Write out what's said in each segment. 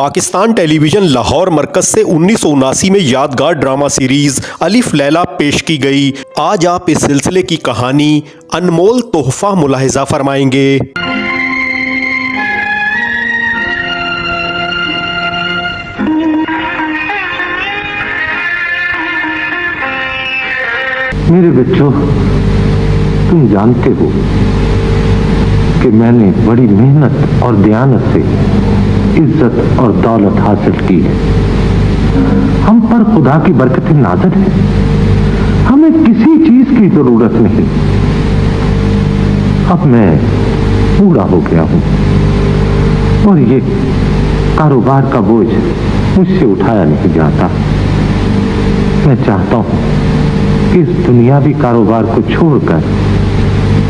Pakistan television Lahore मरकज से 1979 में यादगार ड्रामा सीरीज अलिफ लैला पेश की गई। आज आप इस सिलसिले की कहानी अनमोल तोहफा मुलाहिजा फरमाएंगे। मेरे बच्चों, तुम जानते हो कि मैंने बड़ी मेहनत और दयानत से इज्जत और दौलत हासिल की है। हम पर खुदा की बरकतें नाज़िल है। हमें किसी चीज की जरूरत नहीं। अब मैं बूढ़ा हो गया हूं और ये कारोबार का बोझ मुझसे उठाया नहीं जाता। मैं चाहता हूं कि इस दुनियावी कारोबार को छोड़कर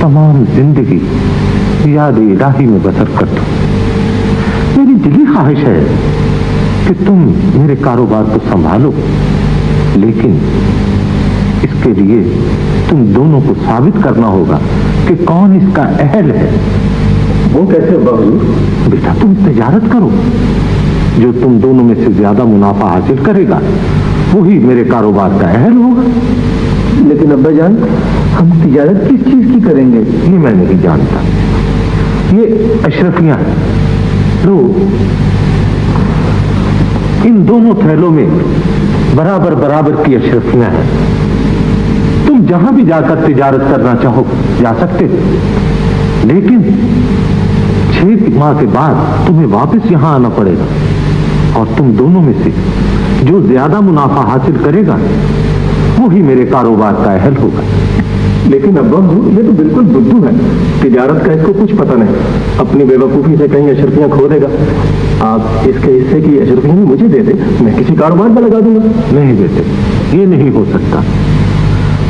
तमाम जिंदगी याद इलाही में बसर कर दूं। मेरी दिली ख्वाहिश है कि तुम मेरे कारोबार को संभालो, लेकिन इसके लिए तुम दोनों को साबित करना होगा कि कौन इसका अहल है। वो कैसे बाबू? बेटा, तुम तिजारत करो। जो तुम दोनों में से ज्यादा मुनाफा हासिल करेगा वही मेरे कारोबार का अहल होगा। लेकिन अब्बा जान, हम तिजारत किस चीज की करेंगे? ये मैं नहीं जानता। ये अशरफियां हैं। लो, इन दोनों थैलों में बराबर बराबर की अशरफियां हैं। तुम जहां भी जाकर तिजारत करना चाहो जा सकते हो, लेकिन 6 माह के बाद तुम्हें वापस यहां आना पड़ेगा और तुम दोनों में से जो ज्यादा मुनाफा हासिल करेगा वही मेरे कारोबार का अहल होगा। लेकिन अब्बा, ये तो बिल्कुल बुद्धू है। तिजारत का इसको कुछ पता नहीं। अपनी बेवकूफी से कहीं अशरफियां खो देगा। आप इसके हिस्से की अशरफियां मुझे दे दे, मैं किसी कारोबार में लगा दूंगा। नहीं बेटे, ये नहीं हो सकता।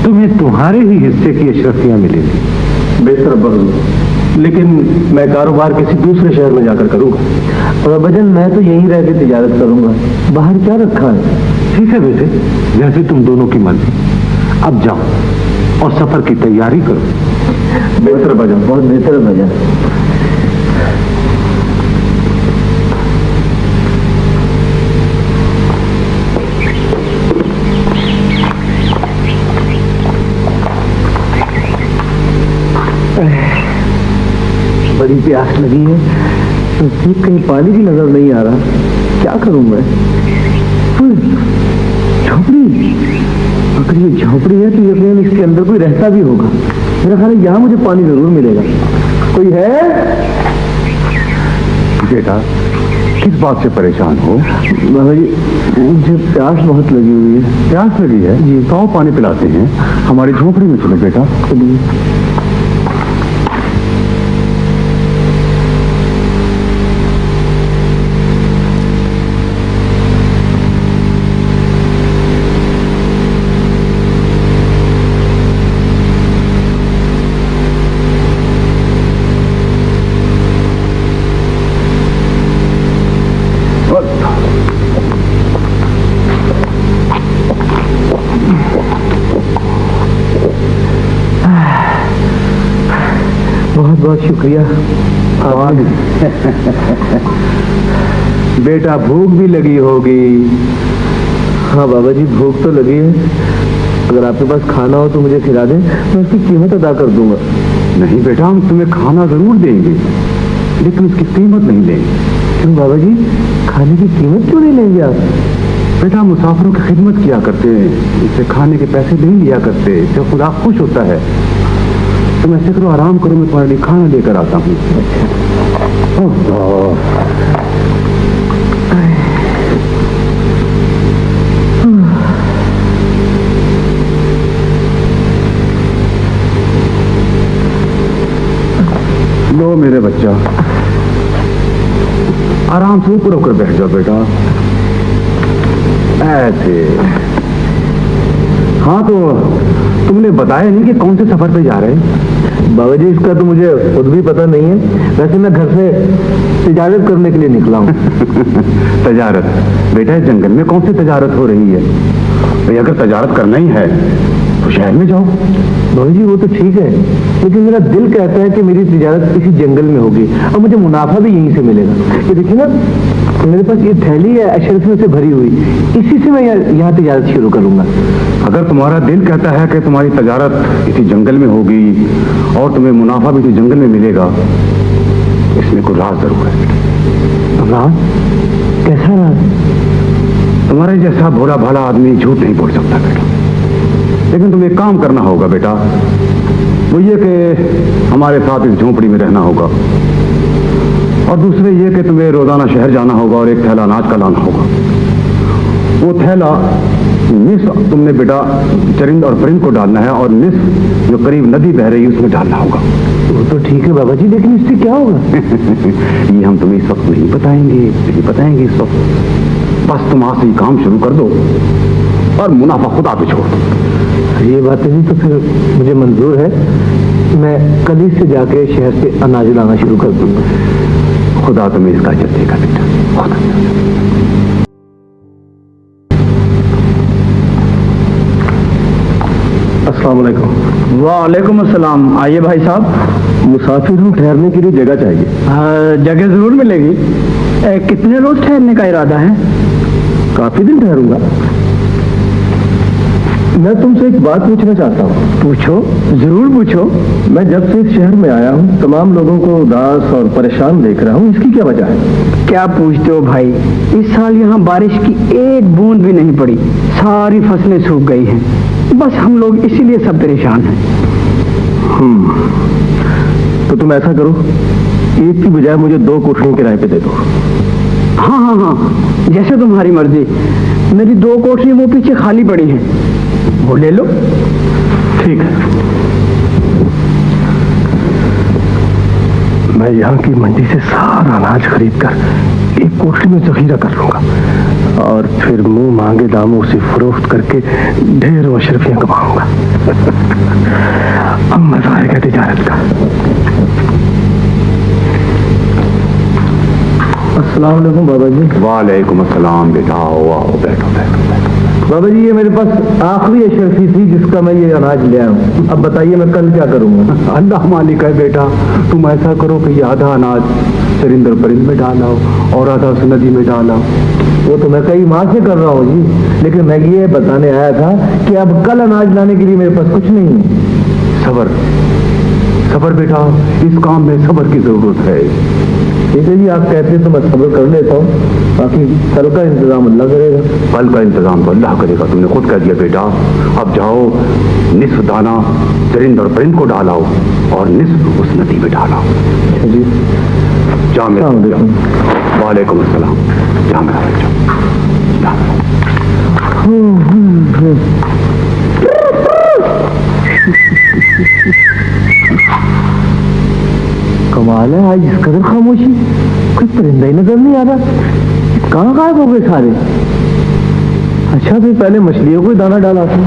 तुम्हें तुम्हारे ही हिस्से की अशरफियां मिलेंगी। बेहतर अब्बा, लेकिन मैं कारोबार किसी दूसरे शहर में जाकर करूंगा। और अब्बाजान, मैं तो यहीं रह के तिजारत करूंगा। बाहर क्या रखा है? ठीक है बेटे, जैसे तुम दोनों की मर्जी। अब जाओ और सफर की तैयारी करो। बेहतर अब्बाजान, बहुत बेहतर अब्बाजान। बड़ी प्यास लगी है, कहीं पानी भी नजर नहीं आ रहा। क्या करूं मैं? झोपड़ी, अगर ये झोपड़ी है तो यकीनन इसके अंदर कोई रहता भी होगा। मेरा ख्याल है यहाँ मुझे पानी जरूर मिलेगा। कोई है? बेटा, किस बात से परेशान हो? बाबा जी, मुझे प्यास बहुत लगी हुई है। प्यास लगी है जी? तो पानी पिलाते हैं। हमारी झोपड़ी में चलो बेटा। चलिए। बहुत बहुत शुक्रिया। बेटा, भूख भी लगी होगी। हाँ बाबा जी, भूख तो लगी है। अगर आपके पास खाना हो तो मुझे खिला दें, मैं उसकी कीमत अदा कर दूंगा। नहीं बेटा, हम तुम्हें खाना जरूर देंगे, लेकिन उसकी कीमत नहीं देंगे। क्यों बाबा जी? खाने की कीमत क्यों नहीं लेंगे आप? बेटा, मुसाफिरों की खिदमत किया करते हैं, इससे खाने के पैसे नहीं लिया करते। इससे खुदा खुश होता है। तुम ऐसे करो, आराम करो, मैं तुम्हारे लिए खाना लेकर आता हूँ। लो मेरे बच्चा, आराम से ऊपर होकर बैठ जाओ बेटा। ऐसे। हाँ, तो तुमने बताया नहीं कि कौन से सफर पे जा रहे हैं? बाबा जी, इसका तो मुझे खुद भी पता नहीं है। वैसे मैं घर से तिजारत करने के लिए निकला हूँ। तिजारत? बेटा, जंगल में कौन सी तिजारत हो रही है? भाई, अगर तिजारत करना ही है तो शहर में जाओ। भाई जी वो तो ठीक है, लेकिन मेरा दिल कहता है कि मेरी तिजारत किसी जंगल में होगी और मुझे मुनाफा भी यहीं से मिलेगा। ये देखिए ना, मेरे पास ये थैली है अशरफियों से भरी हुई, इसी से मैं यहाँ तिजारत शुरू करूंगा। अगर तुम्हारा दिल कहता है कि तुम्हारी तजारत किसी जंगल में होगी और तुम्हें मुनाफा भी किसी जंगल में मिलेगा, इसमें कोई राज जरूर है। राज? कैसा राज? तुम्हारे जैसा भोला भाला आदमी झूठ नहीं बोल सकता बेटा, लेकिन तुम्हें एक काम करना होगा बेटा। वो ये कि हमारे साथ इस झोंपड़ी में रहना होगा, और दूसरे ये कि तुम्हें रोजाना शहर जाना होगा और एक थैला अनाज का लाना होगा। वो थैला निस्फ तुमने बेटा चरिंद और परिंद को डालना है, और निस्फ जो करीब नदी बह रही है उसमें डालना होगा। वो तो ठीक है बाबा जी, लेकिन इससे क्या होगा? ये हम तुम्हें इस वक्त नहीं बताएंगे इस वक्त। बस तुम आज से ही काम शुरू कर दो और मुनाफा खुदा पे छोड़ दो। ये बातें जी तो फिर मुझे मंजूर है, मैं कल ही से जाके शहर से अनाज लाना शुरू कर दूंगा। खुदा तुम्हें इसका अजर देगा बेटा, खुदा। अस्सलाम वालेकुम। वालेकुम अस्सलाम। आइए भाई साहब। मुसाफिर हूँ, ठहरने के लिए जगह चाहिए। जगह जरूर मिलेगी। कितने रोज ठहरने का इरादा है? काफी दिन ठहरूंगा। मैं तुमसे एक बात पूछना चाहता हूँ। पूछो, जरूर पूछो। मैं जब से इस शहर में आया हूँ तमाम लोगों को उदास और परेशान देख रहा हूँ, इसकी क्या वजह है? क्या पूछते हो भाई, इस साल यहाँ बारिश की एक बूंद भी नहीं पड़ी, सारी फसलें सूख गई हैं। बस हम लोग इसीलिए सब परेशान हैं। तो तुम ऐसा करो, एक की बजाय मुझे 2 कोठरियां किराए पे दे दो। हाँ, जैसे तुम्हारी मर्जी। मेरी 2 कोठरियां वो पीछे खाली पड़ी हैं, वो ले लो। ठीक है, मैं यहाँ की मंडी से सारा अनाज खरीद कर एक कोठरी में जखीरा कर लूंगा और फिर मुंह मांगे दामों से फरोख्त करके ढेरों अशरफियां कमाऊंगा। अब मजा आएगा तिजारत का। अस्सलाम वालेकुम बाबा जी। वालेकुम अस्सलाम बेटा, आओ बैठो। बाबा जी ये मेरे पास आखिरी अशरफी थी जिसका मैं ये अनाज ले आया हूँ। अब बताइए मैं कल क्या करूँगा? अल्लाह मालिक है बेटा, तुम ऐसा करो कि ये आधा अनाज चरिंदर परिंद में डालाओ और आधा उस नदी में डालाओ। वो तो मैं कई माह से कर रहा हूँ जी, लेकिन मैं ये बताने आया था कि अब कल अनाज लाने के लिए मेरे पास कुछ नहीं है। सबर बेटा, इस काम में सबर की जरूरत है। ठीक है जी, आप कहते हैं तो मैं सब्र कर लेता हूँ, बाकी कल का इंतजाम अल्लाह करेगा। कल का इंतजाम तो अल्लाह करेगा, तुमने खुद कह दिया बेटा। अब जाओ, निस्फ दाना चरिंद और परिंद को डालाओ और निस्फ उस नदी में डालाओ। जी जा मेरा। वालेकुम अस्सलाम। जा मेरा बच्चा। कमाल है, आज इस कदर खामोशी, कोई परिंदा ही नजर नहीं आ रहा। कहाँ गायब हो गए सारे? अच्छा फिर पहले मछलियों को दाना डाला था।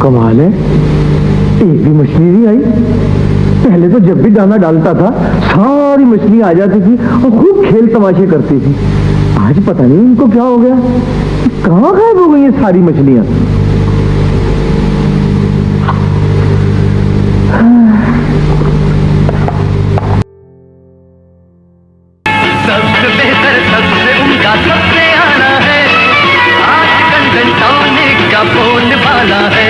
कमाल है, एक भी मछली नहीं आई। पहले तो जब भी दाना डालता था सारी मछलियां आ जाती थी और खूब खेल तमाशे करती थी। आज पता नहीं इनको क्या हो गया, कहाँ गायब हो गई ये सारी मछलियां? सबसे बेहतर, सबसे उम्दा, सबसे आला है आजकल डंटोनिक का बोलबाला है।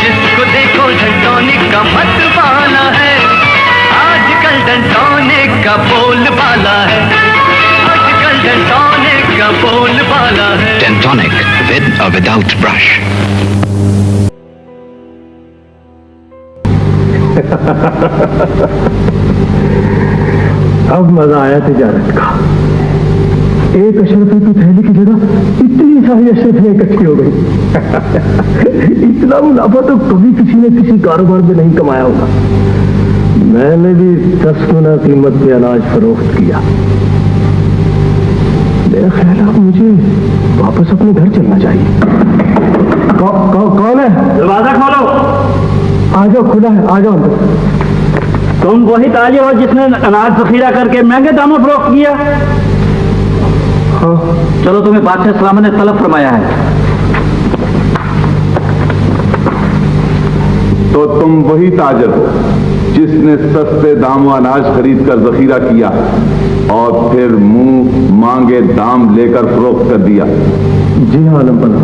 जिसको देखो डंटोनिक का मतवाला है, आजकल डंटोनिक का बोलबाला है, आजकल डंटोनिक का बोलबाला है। Dentonic, with or without brush. अब मजा आया तिजारत का। एक अशरफी की थैली की जगह इतनी सारी अशरफियां इकट्ठी हो गई। इतना मुनाफा तो कभी किसी ने किसी कारोबार में नहीं कमाया होगा। मैंने भी 10 गुना कीमत पे अनाज फरोख्त किया। मेरा ख्याल है मुझे वापस अपने घर चलना चाहिए। कौन है? दरवाजा खोलो। आ जाओ, खुला है, आ जाओ अंदर। तुम वही ताजिर हो जिसने अनाज जखीरा करके महंगे दामों फरोख्त किया? हाँ। चलो, तुम्हें बादशाह सलामत ने तलब फरमाया है। तो तुम वही ताजर हो जिसने सस्ते दामों अनाज खरीद कर जखीरा किया और फिर मुंह मांगे दाम लेकर फरोख्त कर दिया। जी हाँ आलम पना।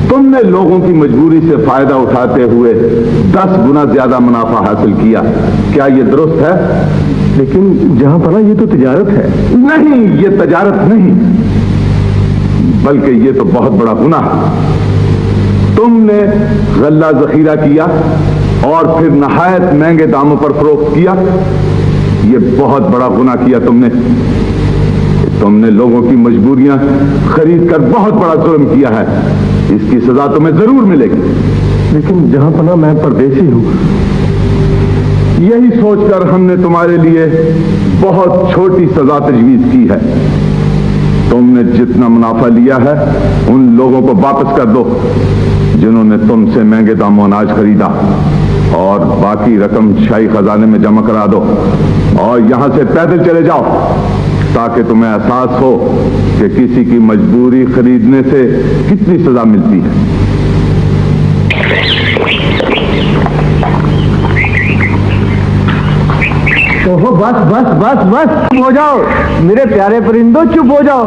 तुमने लोगों की मजबूरी से फायदा उठाते हुए 10 गुना ज्यादा मुनाफा हासिल किया। क्या यह दुरुस्त है? लेकिन जहां पना ये तो तिजारत है। नहीं, ये तजारत नहीं, बल्कि ये तो बहुत बड़ा गुनाह है। तुमने गल्ला जखीरा किया और फिर नहायत महंगे दामों पर फरोख्त किया। ये बहुत बड़ा गुनाह किया तुमने लोगों की मजबूरियां खरीद कर बहुत बड़ा जुर्म किया है। इसकी सजा तुम्हें जरूर मिलेगी। लेकिन जहां पना मैं परदेसी हूं। यही सोचकर हमने तुम्हारे लिए बहुत छोटी सजा तजवीज की है। तुमने जितना मुनाफा लिया है उन लोगों को वापस कर दो जिन्होंने तुमसे महंगे दामों अनाज खरीदा, और बाकी रकम शाही खजाने में जमा करा दो और यहां से पैदल चले जाओ, ताकि तुम्हें एहसास हो कि किसी की मजबूरी खरीदने से कितनी सजा मिलती है। ओहो, बस बस बस बस, चुप हो जाओ मेरे प्यारे परिंदों, चुप हो जाओ।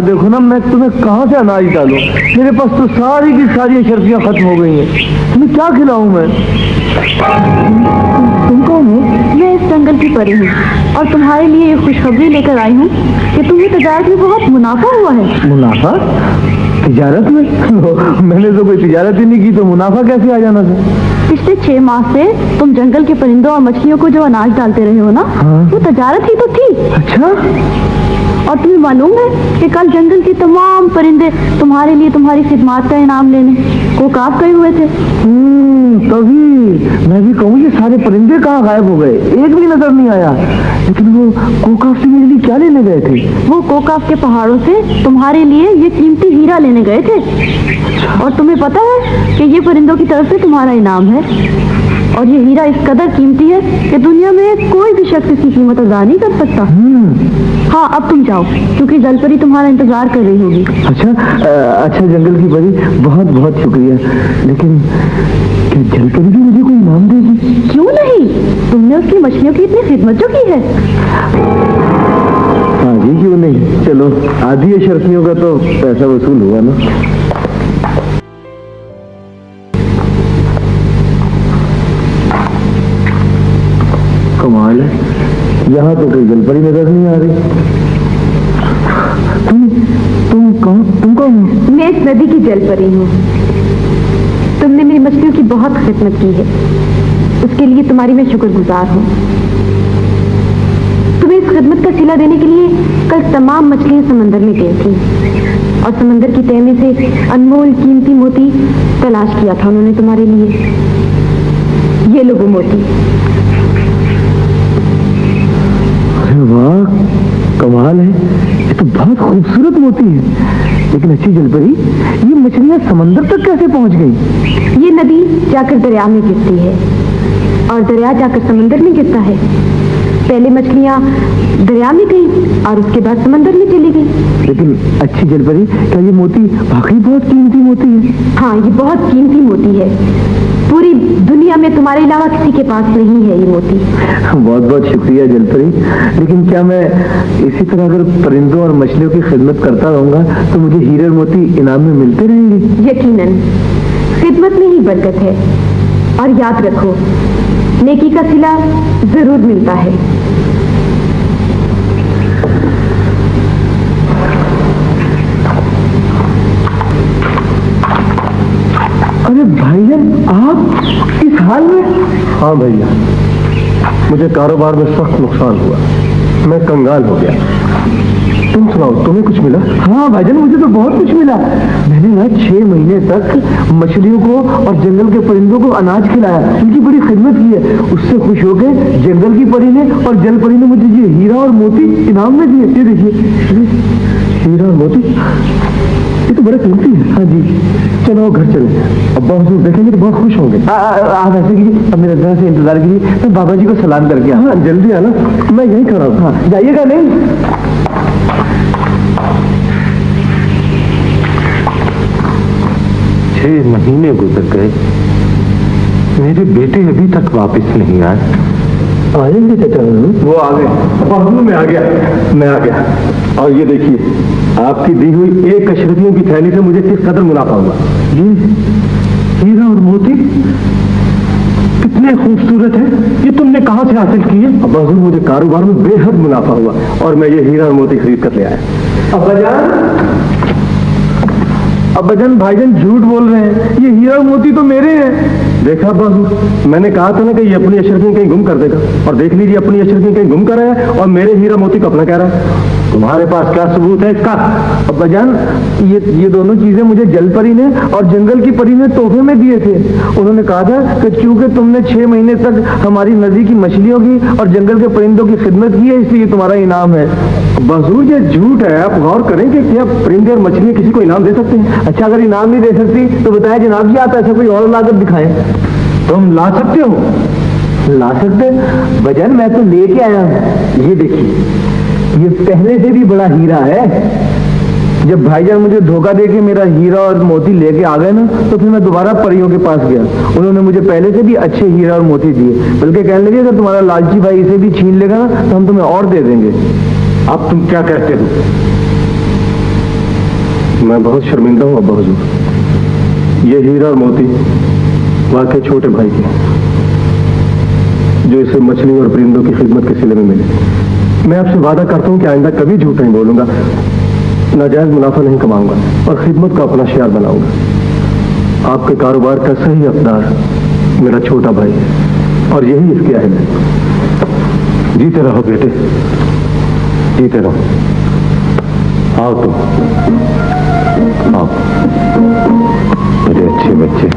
देखो ना, मैं तुम्हें कहां से अनाज डालूं? मेरे पास तो सारी की सारी अशरफियां खत्म हो गई हैं। तुम्हें क्या खिलाऊं मैं? तुम कौन हो? मैं इस जंगल की परी हूँ और तुम्हारे लिए ये खुशखबरी लेकर आई हूँ कि तुम्हें तजारत में बहुत मुनाफा हुआ है। मुनाफा? तिजारत में? मैंने तो कोई तिजारत ही नहीं की, तो मुनाफा कैसे आ जाना था? पिछले 6 माह से तुम जंगल के परिंदों और मछलियों को जो अनाज डालते रहे हो ना, हाँ? वो तजारत ही तो थी। अच्छा। और तुम्हें मालूम है कि कल जंगल के तमाम परिंदे तुम्हारे लिए तुम्हारी खिदमत का इनाम लेने कोकाब गए हुए थे। तभी मैं भी कहूँ ये सारे परिंदे कहाँ गायब हो गए, एक भी नजर नहीं आया। लेकिन वो कोकाब से मेरे लिए क्या लेने गए थे? वो कोकाब के पहाड़ों से तुम्हारे लिए ये कीमती हीरा लेने गए थे। और तुम्हें पता है कि ये परिंदों की तरफ से तुम्हारा इनाम है, और ये हीरा इस कदर कीमती है कि दुनिया में कोई भी शख्स इसकी कीमत अदा नहीं कर सकता। हाँ, अब तुम जाओ, क्योंकि जलपरी तुम्हारा इंतजार कर रही होगी। अच्छा जंगल की परी, बहुत बहुत शुक्रिया। लेकिन क्या जलपरी भी मुझे कोई इनाम देगी? क्यों नहीं, तुमने उसकी मछलियों की इतनी खिदमत जो की है। हाँ जी, क्यों नहीं। चलो, आधी अशरफियों का तो पैसा वसूल हुआ ना। कमाल है, यहाँ तो कोई जलपरी नजर नहीं आ रही। तुम कौन हो? मैं इस नदी की जलपरी हूँ। तुमने मेरी मछलियों की बहुत खिदमत की है, उसके लिए तुम्हारी मैं शुक्रगुजार हूँ। तुम्हें इस खिदमत का सिला देने के लिए कल तमाम मछलियाँ समंदर में गई थी, और समंदर की तह में से अनमोल कीमती मोती तलाश किया था उन्होंने तुम्हारे लिए। ये लो वो मोती। अरे वाह, कमाल है, ये तो बहुत खूबसूरत मोती है। लेकिन अच्छी जलपरी, ये मछलियां समंदर तक कैसे पहुंच गई? ये नदी जाकर दरिया में गिरती है और दरिया जाकर समंदर में गिरता है। पहले मछलियां दरिया में गई और उसके बाद समंदर में चली गई। लेकिन अच्छी जलपरी, क्या ये मोती वाकई बहुत कीमती मोती है? हाँ, ये बहुत कीमती मोती है। पूरी दुनिया में तुम्हारे अलावा किसी के पास नहीं है ये मोती। बहुत बहुत शुक्रिया जलपरी। लेकिन क्या मैं इसी तरह अगर परिंदों और मछलियों की खिदमत करता रहूंगा तो मुझे हीरे मोती इनाम में मिलते रहेंगे? यकीनन, खिदमत में ही बरकत है। और याद रखो, नेकी का सिला जरूर मिलता है। अरे भाईजान, आप इस हाल में? हाँ भैया, मुझे कारोबार में सख्त नुकसान हुआ, मैं कंगाल हो गया। तुम सुनाओ, तुम्हें कुछ मिला? हाँ भाईजान, मुझे तो बहुत कुछ मिला। मैंने ना 6 महीने तक मछलियों को और जंगल के परिंदों को अनाज खिलाया, उनकी बड़ी खिदमत की है। उससे खुश होकर जंगल की परी ने और जल परी ने मुझे ये हीरा और मोती इनाम में दिए। ये देखिए, हीरा और मोती, ये तो बड़ा कीमती है। हाँ जी, चलो घर चले, अब्बा हुजूर देखेंगे तो बहुत खुश होंगे। आप ऐसे कीजिए, अब मेरे घर से इंतजार कीजिए, मैं बाबा जी को सलाम करके आऊँ। हाँ जल्दी आना, मैं यही खड़ा हूँ। हाँ, जाइएगा नहीं। 6 महीने गुजर गए, मेरे बेटे अभी तक वापस नहीं आए। आएंगे चाचा हुजूर? वो आ गए। अब्बा हुजूर मैं आ गया। और ये देखिए, आपकी दी हुई एक अशरफियों की थैली से मुझे किस कदर मुनाफा हुआ। ये हीरा और मोती कितने खूबसूरत है, ये तुमने कहां से हासिल किए? अब्बा हुजूर मुझे कारोबार में बेहद मुनाफा हुआ और मैं ये हीरा और मोती खरीद कर ले आया। अब्बाजान, भाईजान झूठ बोल रहे हैं, ये हीरा और मोती तो मेरे हैं। देखा अब्बा हुजूर, मैंने कहा था ना कि ये अपनी अशरफियां कहीं गुम कर देगा, और देख लीजिए अपनी अशरफियां कहीं गुम कर रहा है और मेरे हीरा मोती को अपना कह रहा है। तुम्हारे पास क्या सबूत है इसका? अब्बाजान, ये दोनों चीजें मुझे जल परी ने और जंगल की परी ने तोहफे में दिए थे। उन्होंने कहा था कि चूंकि तुमने 6 महीने तक हमारी नदी की मछलियों की और जंगल के परिंदों की खिदमत की है, इसलिए तुम्हारा इनाम है। अब्बा हुजूर ये झूठ है, आप गौर करें कि क्या परिंदे और मछलियां किसी को इनाम दे सकते हैं? अच्छा, अगर इनाम नहीं दे सकती तो बताया जनाब जी, आप ऐसा कोई और लाकर दिखाएं। तुम ला सकते हो? ला सकते? बजन, मैं तो लेके आया हूँ। ये देखिए, ये पहले से भी बड़ा हीरा है। जब भाईजान मुझे धोखा देके मेरा हीरा और मोती लेके आ गए ना, तो फिर मैं दोबारा परियों के पास गया। उन्होंने मुझे पहले से भी अच्छे हीरा और मोती दिए, बल्कि कहने लगे अगर तुम्हारा लालची भाई इसे भी छीन लेगा ना तो हम तुम्हें और दे देंगे। अब तुम क्या कहते हो? मैं बहुत शर्मिंदा हूँ अब्बा हुजूर। ये हीरा और मोती वाकई छोटे भाई के, जो इसे मछली और परिंदों की खिदमत के सिले में मिले। मैं आपसे वादा करता हूँ कि आइंदा कभी झूठ नहीं बोलूंगा, नाजायज मुनाफा नहीं कमाऊंगा और खिदमत का अपना शियार बनाऊंगा। आपके कारोबार का सही हकदार मेरा छोटा भाई है और यही इसके अहल है। जीते रहो बेटे, जीते रहो। आओ तुम, आओ मेरे अच्छे बच्चे।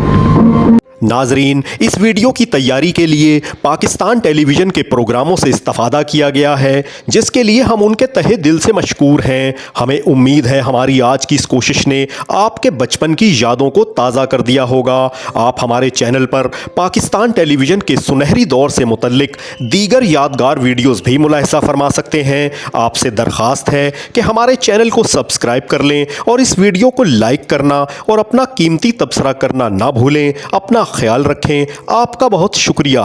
नाजरीन, इस वीडियो की तैयारी के लिए पाकिस्तान टेलीविज़न के प्रोग्रामों से इस्तेफादा किया गया है, जिसके लिए हम उनके तहे दिल से मशकूर हैं। हमें उम्मीद है हमारी आज की इस कोशिश ने आपके बचपन की यादों को ताज़ा कर दिया होगा। आप हमारे चैनल पर पाकिस्तान टेलीविज़न के सुनहरी दौर से मुतल्लिक दीगर यादगार वीडियोज़ भी मुलाहिज़ा फरमा सकते हैं। आपसे दरख्वास्त है कि हमारे चैनल को सब्सक्राइब कर लें और इस वीडियो को लाइक करना और अपना कीमती तबसरा करना ना भूलें। अपना ख्याल रखें। आपका बहुत शुक्रिया।